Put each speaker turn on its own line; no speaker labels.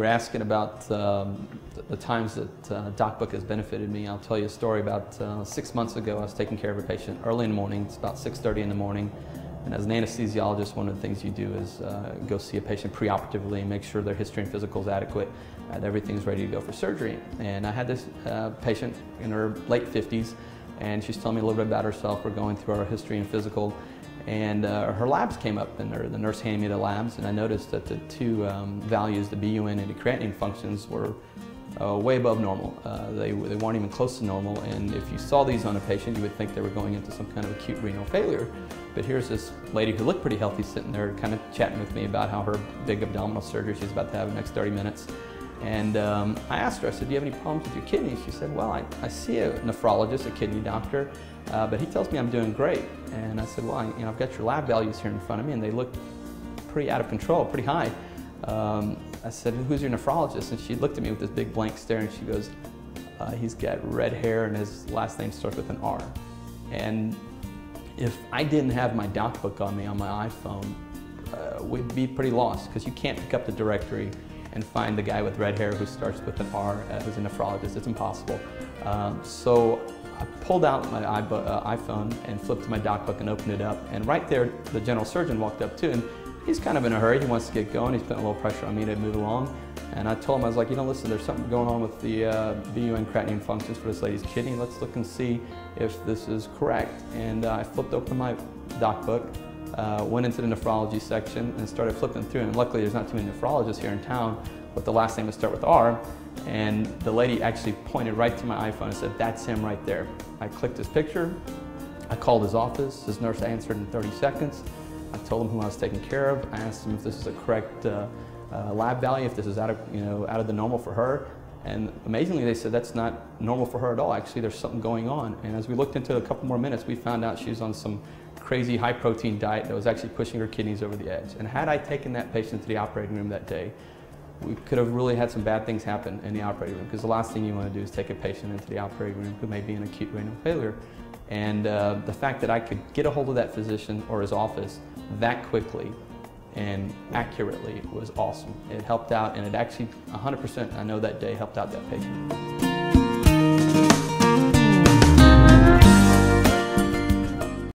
asking about the times that DocBook has benefited me, I'll tell you a story. About 6 months ago, I was taking care of a patient early in the morning. It's about 6:30 in the morning. And as an anesthesiologist, one of the things you do is go see a patient preoperatively and make sure their history and physical is adequate, that everything's ready to go for surgery. And I had this patient in her late 50s, and she's telling me a little bit about herself. We're going through our history and physical, and her labs came up, and the nurse handed me the labs, and I noticed that the two values, the BUN and the creatinine functions, were way above normal. They weren't even close to normal, and if you saw these on a patient, you would think they were going into some kind of acute renal failure. But here's this lady who looked pretty healthy sitting there kind of chatting with me about how her big abdominal surgery she's about to have in the next 30 minutes. And I asked her, I said, do you have any problems with your kidneys? She said, well, I see a nephrologist, a kidney doctor, but he tells me I'm doing great. And I said, well, I've got your lab values here in front of me, and they look pretty out of control, pretty high. I said, who's your nephrologist? And she looked at me with this big blank stare, and she goes, he's got red hair and his last name starts with an R. And if I didn't have my DocBook on me on my iPhone, we'd be pretty lost, because you can't pick up the directory and find the guy with red hair who starts with an R who's a nephrologist. It's impossible. So I pulled out my iPhone and flipped to my DocBook and opened it up. And right there, the general surgeon walked up too, and he's kind of in a hurry. He wants to get going. He's putting a little pressure on me to move along. And I told him, I was like, listen, there's something going on with the BUN creatinine functions for this lady's kidney. Let's look and see if this is correct. And I flipped open my DocBook, went into the nephrology section and started flipping through. And luckily, there's not too many nephrologists here in town, but the last name would start with R. And the lady actually pointed right to my iPhone and said, that's him right there. I clicked his picture. I called his office. His nurse answered in 30 seconds. I told him who I was taking care of. I asked him if this is a correct lab value, if this is out of the normal for her. And amazingly, they said that's not normal for her at all. Actually, there's something going on. And as we looked into it a couple more minutes, we found out she was on some crazy high protein diet that was actually pushing her kidneys over the edge. And had I taken that patient to the operating room that day, we could have really had some bad things happen in the operating room, because the last thing you want to do is take a patient into the operating room who may be in acute renal failure. And the fact that I could get a hold of that physician or his office that quickly and accurately was awesome. It helped out, and it actually 100%, I know that day, helped out that patient.